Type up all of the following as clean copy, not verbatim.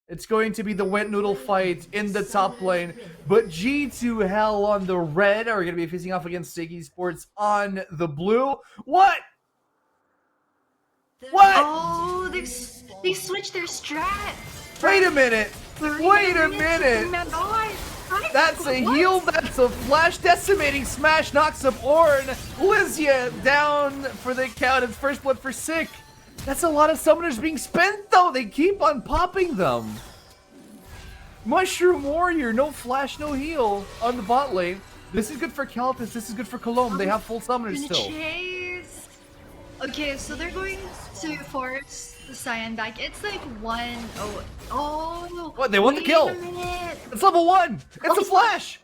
It's going to be the wet noodle fight in the top lane. But G2 Hell on the red are going to be facing off against SIC Esports on the blue. What? What? Oh, they switched their strat. Wait a minute. Wait a minute. That's a heal, that's a flash, decimating smash, knocks up Ornn. Lysia down for the count, it's first blood for SIC. That's a lot of summoners being spent though, they keep on popping them. Mushroom Warrior, no flash, no heal on the bot lane. This is good for Calpis, this is good for Cologne, they have full summoners still. Chase. Okay, so they're going to force the Cyan back. It's like oh. What, they want the kill? It's level 1, it's a flash.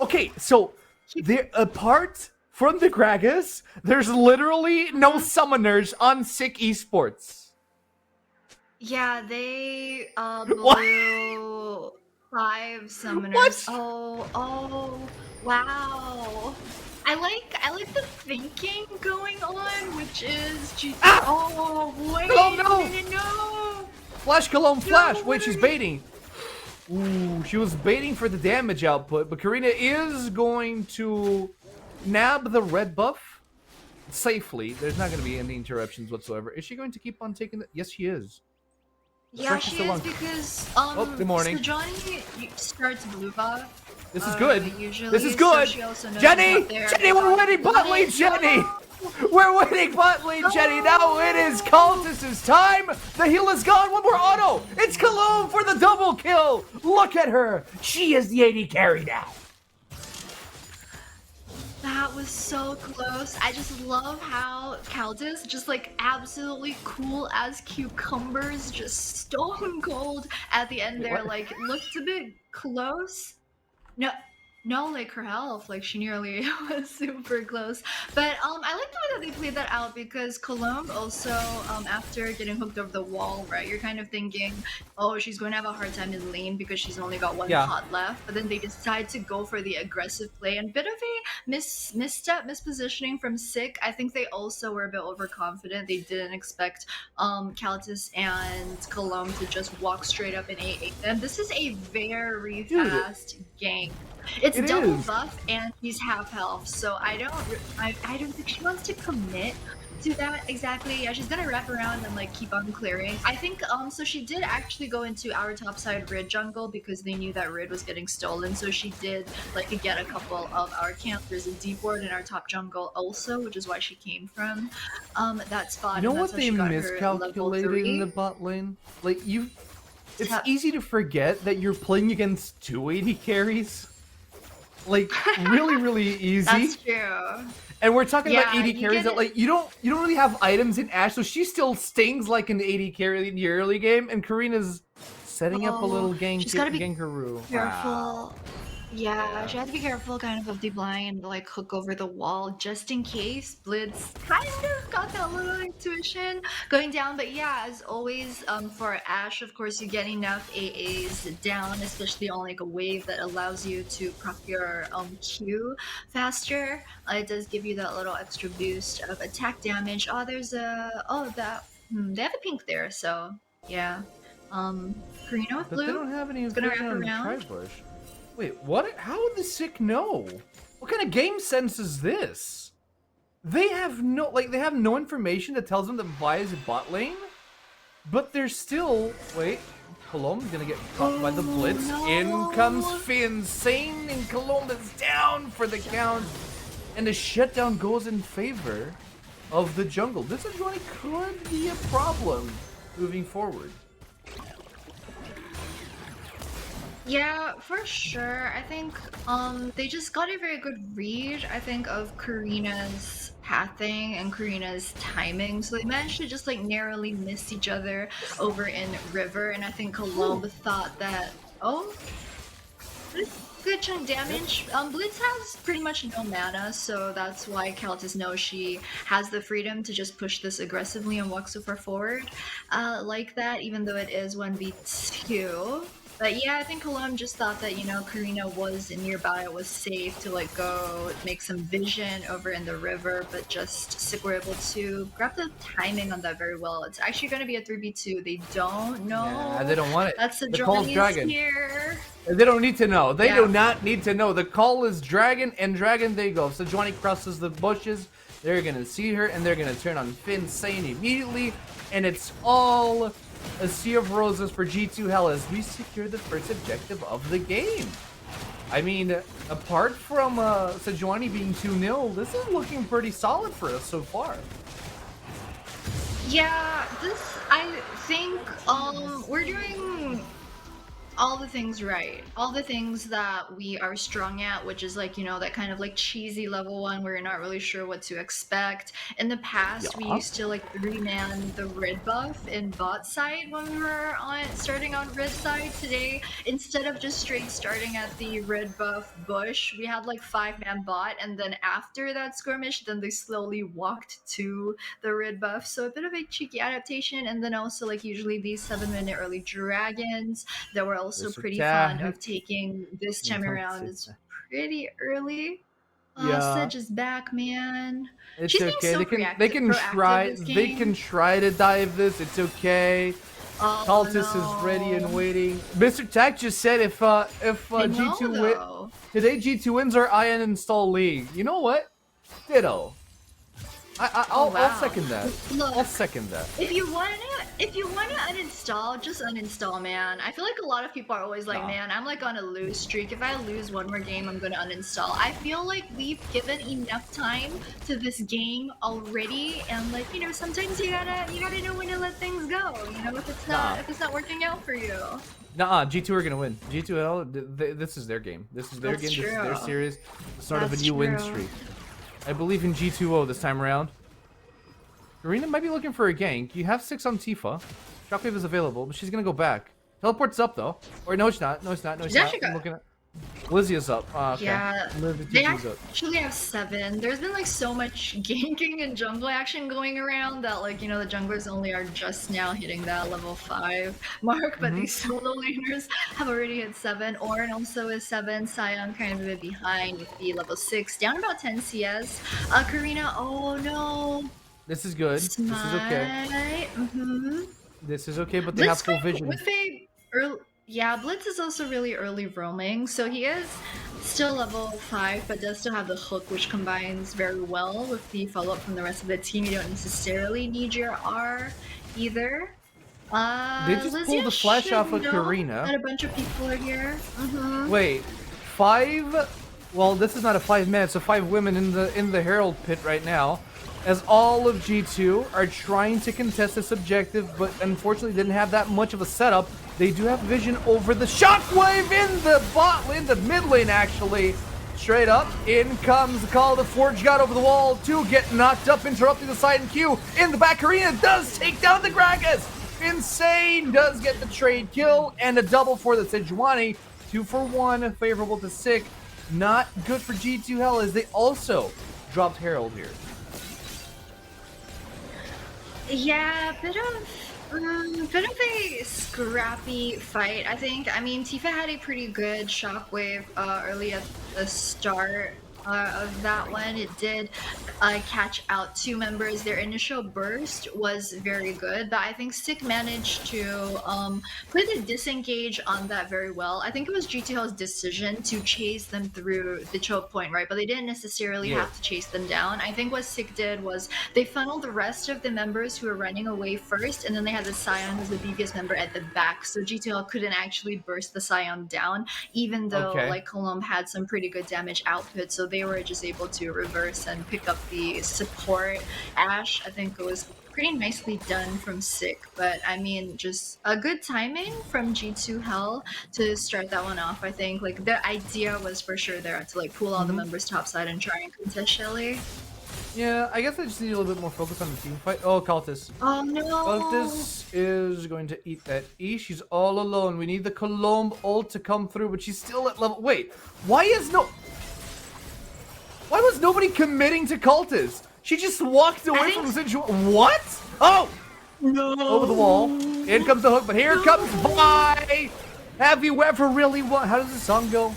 Okay, so they're apart from the Gragas, there's literally no summoners on SIC Esports. Yeah, they blew 5 summoners. What? Oh, wow. I like the thinking going on, which is oh wait, no. Flash Cologne flash. No, wait, she's baiting. Ooh, she was baiting for the damage output, but Karina is going to nab the red buff safely. There's not going to be any interruptions whatsoever. Is she going to keep on taking it? Yes, she is. Yeah, she is because good morning. So Johnny starts blue buff. This is good. Usually, this is good. So Jenny, we're winning bot lane, Jenny. We're winning bot lane, Jenny. Now it is Cultist's time. The heal is gone. One more auto. It's Cologne for the double kill. Look at her. She is the AD carry now. That was so close. I just love how Caltis, just like absolutely cool as cucumbers, just stone cold at the end there. Like, looked a bit close. No, like her health, like she nearly was super close. But I like the way that they played that out because Cologne also, after getting hooked over the wall, right, you're kind of thinking, oh, she's going to have a hard time in lane because she's only got one pot left. But then they decide to go for the aggressive play and bit of a mispositioning from SIC. I think they also were a bit overconfident. They didn't expect Caltis and Cologne to just walk straight up and 8-8 them. This is a very fast gank. It's double buff and he's half health, so I don't think she wants to commit to that exactly. Yeah, she's gonna wrap around and like keep on clearing. I think so she did actually go into our topside Rid jungle because they knew that Rid was getting stolen, so she did like get a couple of our camp. There's a deep ward in our top jungle also, which is why she came from that spot. You know what they miscalculated in the bot lane? Like it's easy to forget that you're playing against 280 carries. Like really easy. That's true. And we're talking about 80 carries that like you don't really have items in Ashe, so she still stings like an 80 carry in the early game, and Karina's setting up a little gankaroo. Careful. Wow. Yeah, she has to be careful kind of the blind, like hook over the wall just in case. Blitz kind of got that little intuition going down, but yeah, as always, for Ashe, of course, you get enough AAs down, especially on like a wave that allows you to proc your Q faster. It does give you that little extra boost of attack damage. Oh, there's a they have a pink there, so yeah. Karina with blue. But they don't have any gonna wrap around. Wait, what? How would the SIC know? What kind of game sense is this? They have no information that tells them that Vi is bot lane, but they're still Colombe's gonna get caught by the blitz. No. In comes Insane, and Colombe is down for the count, and the shutdown goes in favor of the jungle. This really could be a problem moving forward. Yeah, for sure. I think they just got a very good read, I think, of Karina's pathing and Karina's timing. So they managed to just like narrowly miss each other over in River, and I think Colombe thought that, good chunk damage. Blitz has pretty much no mana, so that's why Caltis knows she has the freedom to just push this aggressively and walk so far forward like that, even though it is 1v2. But yeah, I think Cologne just thought that, you know, Karina was nearby, it was safe to like go make some vision over in the river, but just SIC were able to grab the timing on that very well. It's actually going to be a 3v2. They don't know. Yeah, they don't want it. That's the call's dragon. Here. They don't need to know. They do not need to know. The call is dragon, and dragon they go. So Sejuani crosses the bushes. They're going to see her, and they're going to turn on Finn Sane immediately. And it's all a sea of roses for G2 Hell as we secure the first objective of the game. I mean, apart from Sejuani being 2-0, this is looking pretty solid for us so far. Yeah, I think we're doing all the things right, all the things that we are strong at, which is like, you know, that kind of like cheesy level 1 where you're not really sure what to expect. In the past, we used to like 3-man the red buff in bot side when we were starting on red side. Today, instead of just straight starting at the red buff bush, we had like 5-man bot, and then after that skirmish, then they slowly walked to the red buff. So a bit of a cheeky adaptation, and then also like usually these 7-minute early dragons that were also pretty fond of taking this time around. It's pretty early. Sedge is back, man. It's She's okay. So they can try. They can try to dive this. It's okay. Cultist is ready and waiting. Mr. Tack just said if G2 win today, G2 wins our uninstall league. You know what? Ditto. I'll second that. Look, I'll second that. If you wanna uninstall, just uninstall, man. I feel like a lot of people are always like, man, I'm like on a lose streak. If I lose one more game, I'm gonna uninstall. I feel like we've given enough time to this game already, and like, you know, sometimes you gotta know when to let things go. You know, if it's not working out for you. Nah, G2 are gonna win. G2L, this is their game. This is their game. This is their series. The start of a new win streak. I believe in G2O this time around. Karina might be looking for a gank. You have 6 on Tifa. Shockwave is available, but she's gonna go back. Teleport's up though. Or no, it's not. No, it's not. No, it's not. I'm looking at. Lysia's up. Okay. Yeah, they actually have 7. There's been like so much ganking and jungle action going around that, like, you know, the junglers only are just now hitting that level 5 mark, but these solo laners have already hit 7. Ornn also is 7. Sion kind of a bit behind with the level 6, down about 10 CS. Karina, oh no. This is good. This is okay. This is okay, but they have full vision. Yeah, Blitz is also really early roaming, so he is still level 5, but does still have the hook, which combines very well with the follow-up from the rest of the team. You don't necessarily need your R either. They just pulled the flash off of Karina. That a bunch of people are here. Wait, 5? Well, this is not a 5-man, it's a 5 women in the Herald pit right now. As all of G2 are trying to contest this objective, but unfortunately didn't have that much of a setup. They do have vision over the Shockwave in the bot lane, the mid lane actually. Straight up, in comes the call. The Forge God over the wall to get knocked up, interrupting the side and Q. In the back, Karina does take down the Gragas. Insane does get the trade kill and a double for the Sejuani. 2 for 1, favorable to SIC. Not good for G2 Hell as they also dropped Herald here. Yeah, bit of a scrappy fight, I think. I mean, Tifa had a pretty good Shockwave early at the start of that one. It did catch out 2 members. Their initial burst was very good, but I think SIC managed to play the disengage on that very well. I think it was GTL's decision to chase them through the choke point, right? But they didn't necessarily have to chase them down. I think what SIC did was they funneled the rest of the members who were running away first, and then they had the Sion, who's the devious member, at the back. So GTL couldn't actually burst the Sion down, even though like Colomb had some pretty good damage output. So they were just able to reverse and pick up the support. Ashe, I think it was pretty nicely done from SIC, but I mean, just a good timing from G2 Hell to start that one off. I think like the idea was for sure there to like pull all the members topside and try and contest Shelly. Yeah, I guess I just need a little bit more focus on the team fight. Oh, Cultist. Oh no. Cultist is going to eat that E. She's all alone. We need the Colomb ult to come through, but she's still at level. Wait, why was nobody committing to Cultist? She just walked away from the situation. What? Oh! No! Over the wall. In comes the hook, but here comes Vi! Have you ever really won? How does the song go?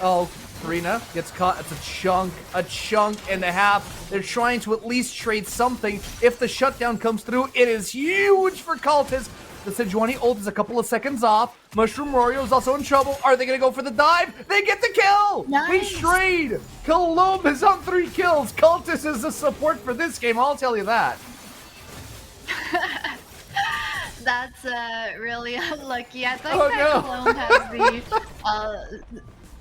Oh, Karina gets caught. It's a chunk and a half. They're trying to at least trade something. If the shutdown comes through, it is huge for Cultists. The Sejuani ult is a couple of seconds off. Mushroom Warrior is also in trouble. Are they going to go for the dive? They get the kill! Nice. We trade! Colomb is on 3 kills. Cultist is the support for this game, I'll tell you that. That's really unlucky. I think that Cologne has the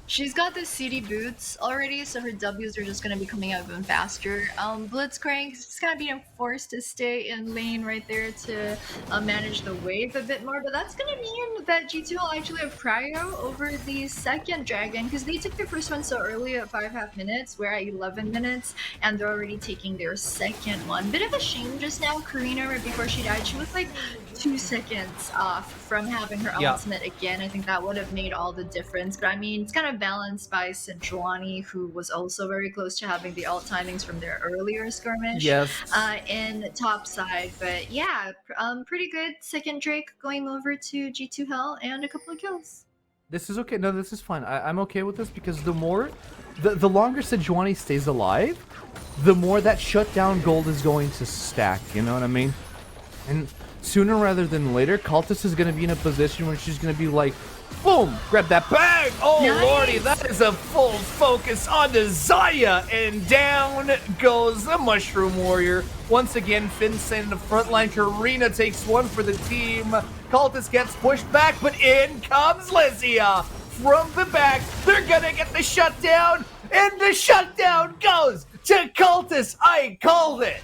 she's got the CD boots already, so her W's are just gonna be coming out even faster. Blitzcrank is just kind of being forced to stay in lane right there to manage the wave a bit more, but that's gonna mean that G2 will actually have prio over the second dragon, because they took their first one so early at 5.5 minutes, we're at 11 minutes, and they're already taking their second one. Bit of a shame just now, Karina, right before she died, she was like 2 seconds off from having her ultimate again. I think that would have made all the difference, but I mean, it's kind of balanced by Sejuani, who was also very close to having the ult timings from their earlier skirmish in top side. But yeah, pretty good second Drake going over to G2 Hell and a couple of kills. This is okay. No, this is fine. I'm okay with this because the longer Sejuani stays alive, the more that shutdown gold is going to stack. You know what I mean? And sooner rather than later, Cultist is going to be in a position where she's going to be like, boom, grab that bag. Oh, nice. Lordy, that is a full focus on the Zaya. And down goes the Mushroom Warrior. Once again, Vincent in the front line. Karina takes one for the team. Cultist gets pushed back, but in comes Lizia from the back. They're going to get the shutdown, and the shutdown goes to Cultist. I called it.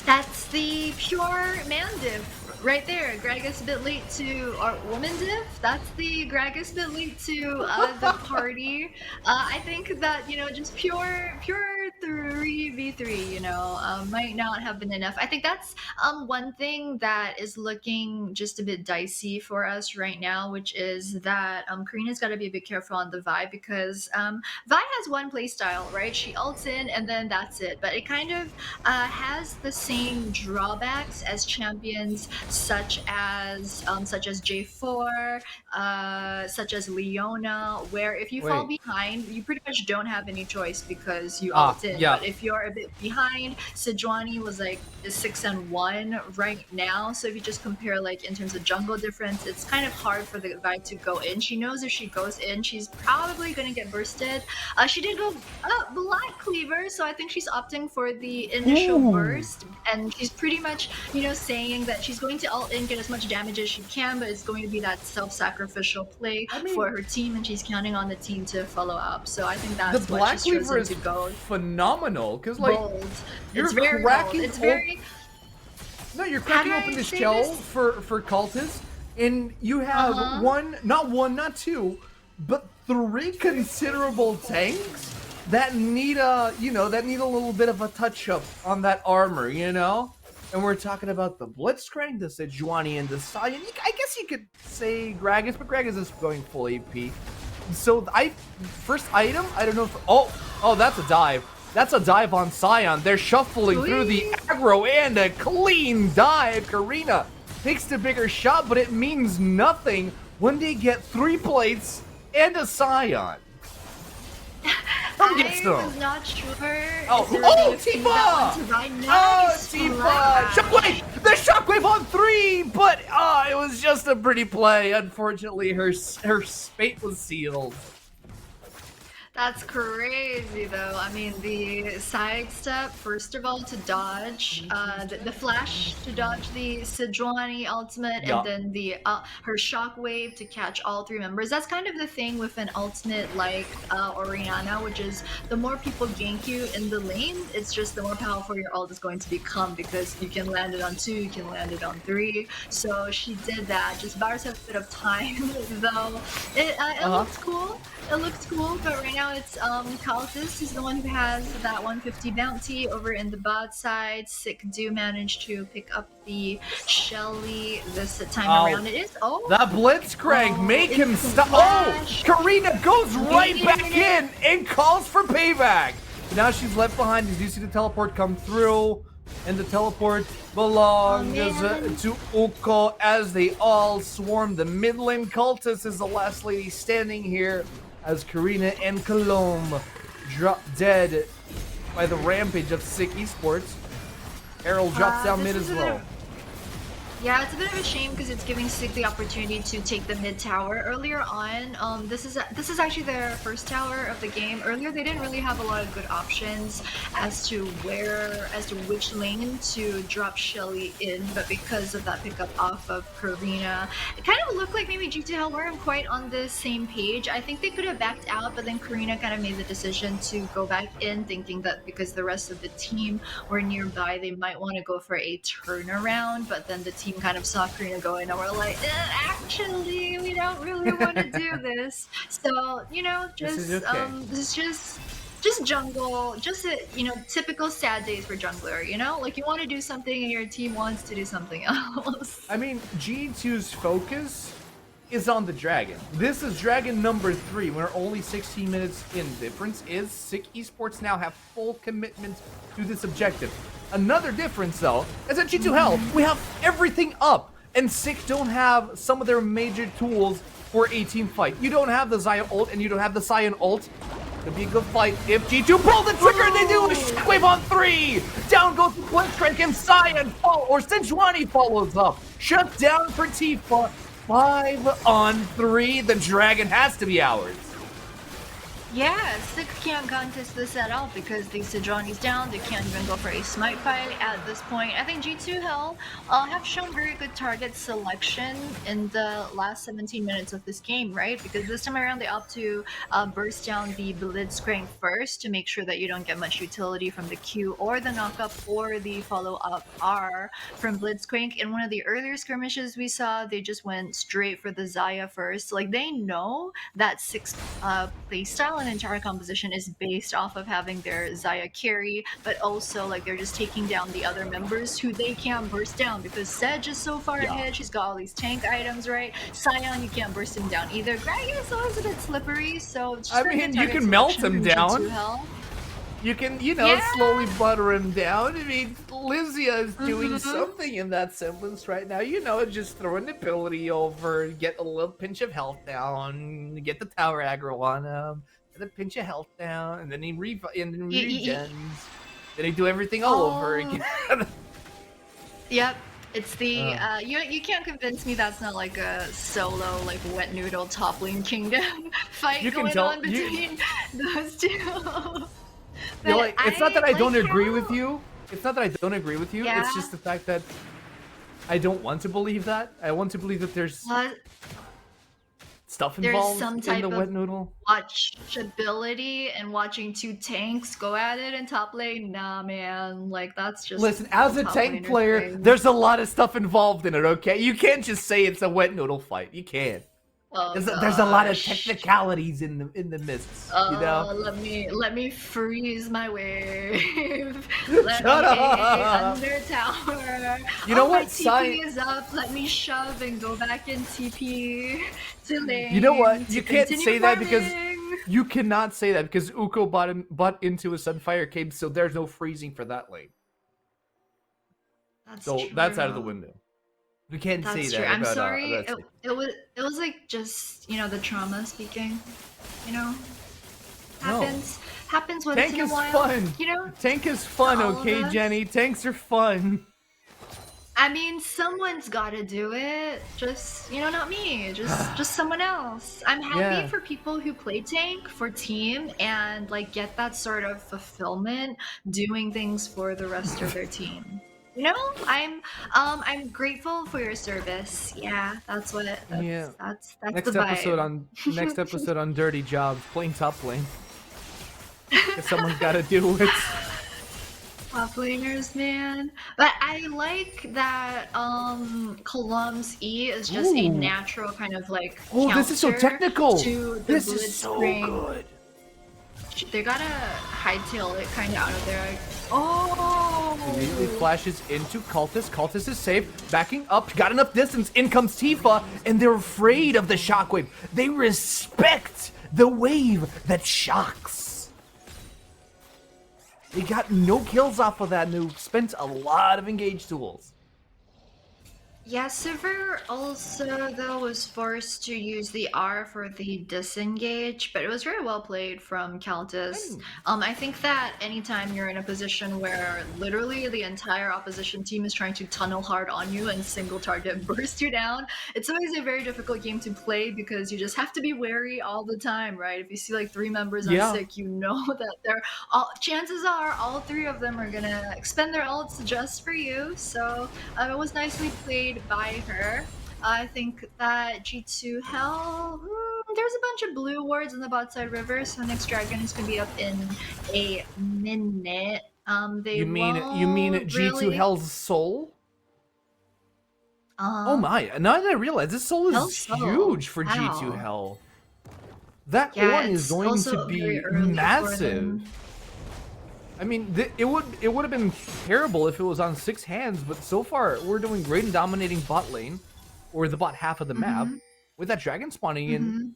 That's the pure man div right there. Gragas a bit late to our woman div. That's the Gragas a bit late to the party. I think that, you know, just pure 3v3, you know, might not have been enough. I think that's one thing that is looking just a bit dicey for us right now, which is that Karina's got to be a bit careful on the Vi, because Vi has one play style, right? She ults in and then that's it. But it kind of has the same drawbacks as champions such as J4, such as Leona, where if you fall behind, you pretty much don't have any choice because you ult in. But if you're a bit behind, Sejuani was like 6-1 right now. So if you just compare like in terms of jungle difference, it's kind of hard for the Vi to go in. She knows if she goes in, she's probably going to get bursted. She did go Black Cleaver, so I think she's opting for the initial burst, and she's pretty much, you know, saying that she's going to ult in, get as much damage as she can, but it's going to be that self-sacrificial play for her team, and she's counting on the team to follow up. So I think that's the what Black she's chosen Cleaver is to go. Phenomenal, because like Bold. you're It's very cracking bold. It's very. No, you're cracking open the shell for Cultists, and you have not one, not two, but 3 considerable tanks that need a little bit of a touch up on that armor, you know. And we're talking about the Blitzcrank, the Sejuani, and the Sion. I guess you could say Gragas, but Gragas is going full AP. So first item, I don't know if oh that's a dive. That's a dive on Sion. They're shuffling through the aggro and a clean dive. Karina takes the bigger shot, but it means nothing when they get 3 plates and a Sion. I was not sure. Tifa! Tifa! Shockwave! The Shockwave on 3, but it was just a pretty play. Unfortunately, her fate was sealed. That's crazy, though. I mean, the sidestep, first of all, to dodge, the flash to dodge the Sejuani ultimate, and then the her shockwave to catch all 3 members. That's kind of the thing with an ultimate like Orianna, which is the more people gank you in the lane, it's just the more powerful your ult is going to become, because you can land it on 2, you can land it on 3. So she did that. Just bought herself a bit of time, though. It looked cool. It looked cool, but right now it's Cultist is the one who has that 150 bounty over in the bot side. SIC do manage to pick up the Shelly this time around. It is that Blitzcrank make him stop. Karina goes right back in and calls for payback. Now she's left behind. You do see the teleport come through. And the teleport belongs to Uko as they all swarm. The mid lane cultist is the last lady standing here as Karina and Colombe drop dead by the rampage of SIC Esports. Errol drops down mid as well. Yeah, it's a bit of a shame because it's giving SIC the opportunity to take the mid tower earlier on. This is actually their first tower of the game. Earlier, they didn't really have a lot of good options as to which lane to drop Shelly in, but because of that pickup off of Karina, it kind of looked like maybe G2L weren't quite on the same page. I think they could have backed out, but then Karina kind of made the decision to go back in, thinking that because the rest of the team were nearby, they might want to go for a turnaround, but then the team kind of saw Karina going and we're like, actually, we don't really want to do this. So, you know, just this is just jungle, just typical sad days for jungler, you know? Like you want to do something and your team wants to do something else. I mean, G2's focus is on the dragon. This is dragon number 3. We're only 16 minutes in. Difference is SIC Esports now have full commitment to this objective. Another difference, though, is at G2L, we have everything up, and SIC don't have some of their major tools for a team fight. You don't have the Xayah ult, and you don't have the Sion ult. It'll be a good fight if G2 pull the trigger, and they do a shockwave on 3! Down goes the Blitzcrank, and Sion or Sejuani follows up. Shut down for Tifa. 5 on 3. The dragon has to be ours. Yeah, SIC can't contest this at all because the Sejuani's down. They can't even go for a smite fight at this point. I think G2L have shown very good target selection in the last 17 minutes of this game, right? Because this time around they opt to burst down the Blitzcrank first to make sure that you don't get much utility from the Q or the knockup or the follow-up R from Blitzcrank. In one of the earlier skirmishes we saw, they just went straight for the Xayah first. Like they know that SIC's playstyle and entire composition is based off of having their Xayah carry, but also like they're just taking down the other members who they can't burst down because Sedge is so far ahead. She's got all these tank items, right? Sion, you can't burst him down either. Greg is always a bit slippery, so it's just you can melt him down. You can, slowly butter him down. I mean, Lysia is doing something in that semblance right now. Just throw an ability over, get a little pinch of health down, get the tower aggro on him, get a pinch of health down, and then he regens. Then he do everything all over again. Yep. It's the you can't convince me that's not like a solo like wet noodle top lane kingdom fight going on between those two. It's not that I don't agree with you. It's not that I don't agree with you. Yeah. It's just the fact that I don't want to believe that. I want to believe that there's stuff involved in the wet noodle. Watchability and watching two tanks go at it in top lane. Nah, man. Like that's just. Listen, as a tank player, there's a lot of stuff involved in it. Okay, you can't just say it's a wet noodle fight. You can't. There's a lot of technicalities in the mists, Let me freeze my wave. Shut up. Under tower. You know what? My TP is up. Let me shove and go back in TP to lane. You know what? You can't say that because you cannot say that because Uko bought into a Sunfire Cave, so there's no freezing for that lane. That's true. That's out of the window. We can't say that. I'm sorry. It was like just the trauma speaking. Happens once in a while. Tank is fun. Tank is fun. Okay, Jenny. Tanks are fun. I mean, someone's got to do it. Just not me. Just someone else. I'm happy for people who play tank for team and like get that sort of fulfillment doing things for the rest of their team. I'm grateful for your service. Yeah, that's what it. That's next the episode vibe. next episode on Dirty Jobs, playing top lane. Someone's got to do it. Top laners, man. But I like that Column's E is just a natural kind of like. Oh, this is so technical. This is so good. They gotta hightail it kind of out of there. Immediately flashes into Cultist. Cultist is safe. Backing up. Got enough distance. In comes Tifa. And they're afraid of the shockwave. They respect the wave that shocks. They got no kills off of that, and they spent a lot of engaged tools. Yeah, Silver also, though, was forced to use the R for the disengage, but it was very well played from Countess. I think that anytime you're in a position where literally the entire opposition team is trying to tunnel hard on you and single target burst you down, it's always a very difficult game to play because you just have to be wary all the time, right? If you see like 3 members on SIC, you know that they're chances are all 3 of them are gonna expend their ults just for you. So it was nicely played by her. I think that G2 Hell, there's a bunch of blue wards in the bot side river, so next dragon is gonna be up in a minute. You mean G2 Hell's soul? Oh my! Now that I realize this soul is huge for G2 Hell. That one is going to be massive. I mean, it would have been terrible if it was on 6 hands, but so far we're doing great in dominating bot lane, or the bot half of the map, with that dragon spawning in.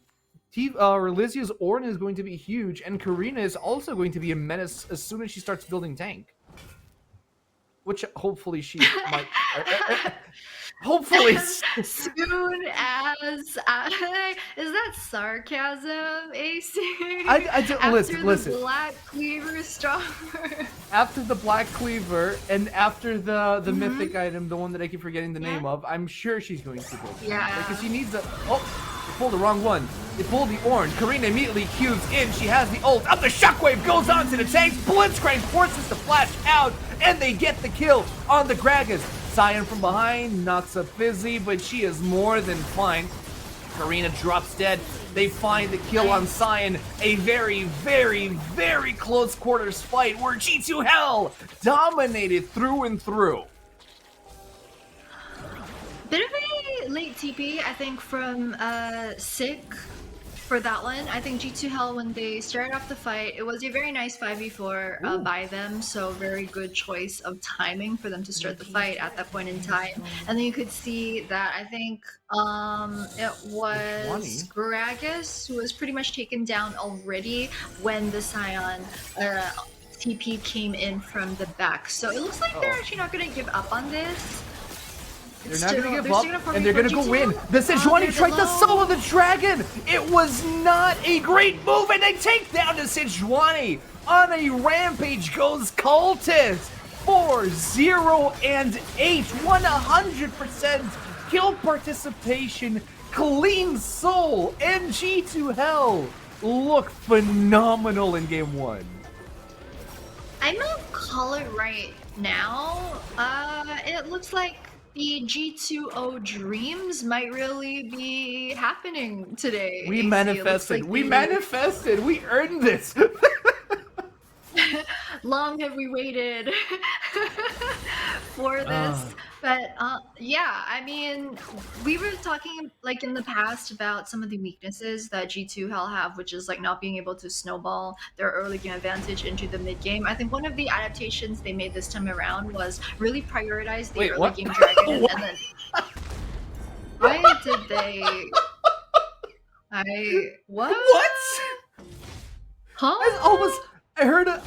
Lysia's Ornn is going to be huge, and Karina is also going to be a menace as soon as she starts building tank. Which hopefully she might. Hopefully soon as is that sarcasm, AC? I don't listen. The Black Cleaver stronger. After the Black Cleaver and after the mythic item, the one that I keep forgetting the name of, I'm sure she's going to build. Because she needs a. Oh, they pulled the wrong one. They pulled the Ornn. Karina immediately cues in. She has the ult. Up the shockwave goes on to the tanks. Blitzcrank forces to flash out, and they get the kill on the Gragas. Sion from behind knocks up Fizzy, but she is more than fine. Karina drops dead. They find the kill on Sion. A very, very, very close quarters fight where G2 Hell dominated through and through. Bit of a late TP, I think, from SIC for that one. I think G2 Hell, when they started off the fight, it was a very nice 5v4 by them, so very good choice of timing for them to start the fight at that point in time. And then you could see that I think it was Gragas who was pretty much taken down already when the Sion TP came in from the back. So it looks like they're actually not going to give up on this. They're not going to give up, and they're going to go win. The Sejuani tried to solo the dragon. It was not a great move, and they take down the Sejuani. On a rampage goes Cultist. 4-0-8, 100% kill participation, clean soul, and G2 Hell look phenomenal in game 1. I'm gonna call it right now. It looks like the G2O dreams might really be happening today. We manifested. We manifested. We earned this. Long have we waited for this. But yeah, I mean, we were talking like in the past about some of the weaknesses that G2 Hell have, which is like not being able to snowball their early game advantage into the mid game. I think one of the adaptations they made this time around was really prioritize the early game dragon, and then why did they? What? Huh? I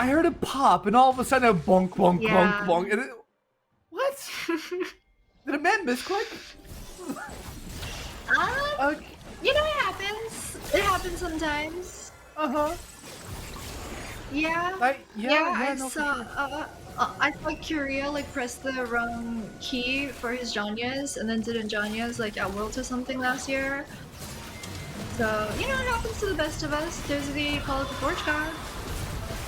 heard a pop, and all of a sudden a bonk, bonk, bonk, bonk, and what? Did a man misclick? You know, it happens. It happens sometimes. Yeah. I saw Curia like press the wrong key for his Janyas, and then didn't Janyas like at Worlds or something last year. So, you know, it happens to the best of us. There's the Call of the Forge God.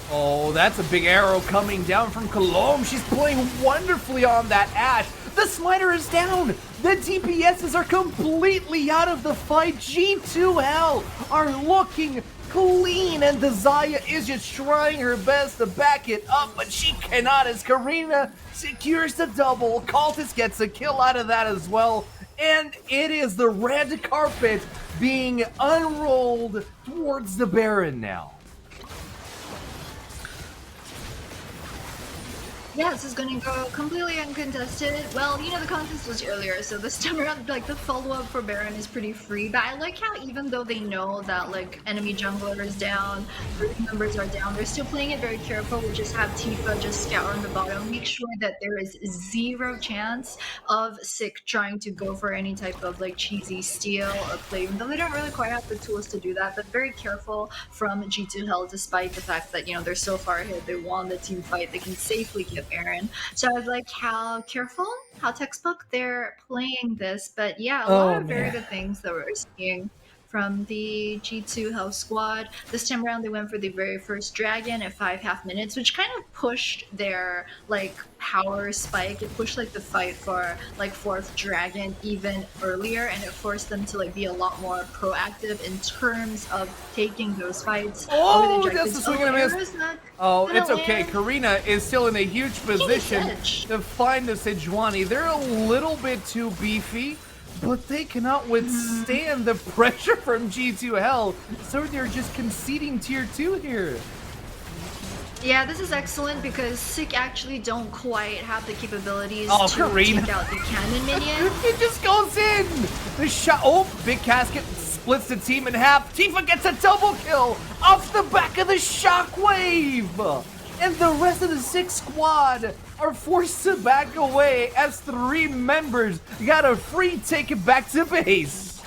Oh, that's a big arrow coming down from Cologne. She's playing wonderfully on that Ashe. The Smiter is down. The DPSs are completely out of the fight. G2 Hell are looking clean, and Desire is just trying her best to back it up, but she cannot as Karina secures the double. Cultist gets a kill out of that as well, and it is the red carpet being unrolled towards the Baron now. Yeah, this is gonna go completely uncontested. Well, you know, the contest was earlier, so this time around, like, the follow-up for Baron is pretty free, but I like how even though they know that, like, enemy jungler is down, early members are down, they're still playing it very careful. We just have Tifa just scout on the bottom, make sure that there is zero chance of SIC trying to go for any type of, like, cheesy steal or play, even though they don't really quite have the tools to do that, but very careful from G2 Hell, despite the fact that, you know, they're so far ahead, they won the team fight, they can safely get Baron. So I like how careful, how textbook they're playing this. But yeah, a lot Oh, of very man. good things that we're seeing from the G2 Health squad. This time around, they went for the very first dragon at 5.5 minutes, which kind of pushed their like power spike. It pushed like the fight for like fourth dragon even earlier, and it forced them to like be a lot more proactive in terms of taking those fights. Oh, that's a swing and a miss. Oh, Gonna it's okay. land. Karina is still in a huge position Edge. to find the Sejuani. They're a little bit too beefy, but they cannot withstand the pressure from G2 Hell, so they're just conceding tier 2 here. Yeah, this is excellent because SIC actually don't quite have the capabilities Oh, to Karina. take out the cannon minion. It just goes in! The shot. Oh, Big Casket splits the team in half. Tifa gets a double kill off the back of the shockwave! And the rest of the SIC squad are forced to back away as 3 members got a free ticket back to base.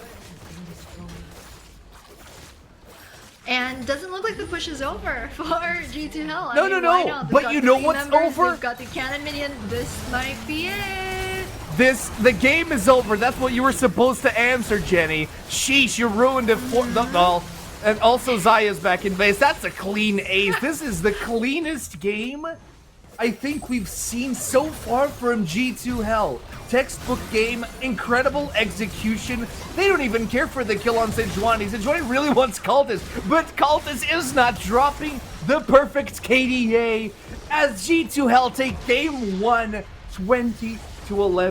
And doesn't look like the push is over for G2 Hell. No, I mean, no, why no. not? They've But got you know 3 what's members, over? They've got the cannon minion. This might be it. The game is over. That's what you were supposed to answer, Jenny. Sheesh, you ruined it for no. And also Zaya's back in base. That's a clean ace. This is the cleanest game I think we've seen so far from G2 Hell. Textbook game, incredible execution. They don't even care for the kill on Sejuani. Sejuani really wants Cultist, but Cultist is not dropping the perfect KDA as G2 Hell take game 1, 20-11.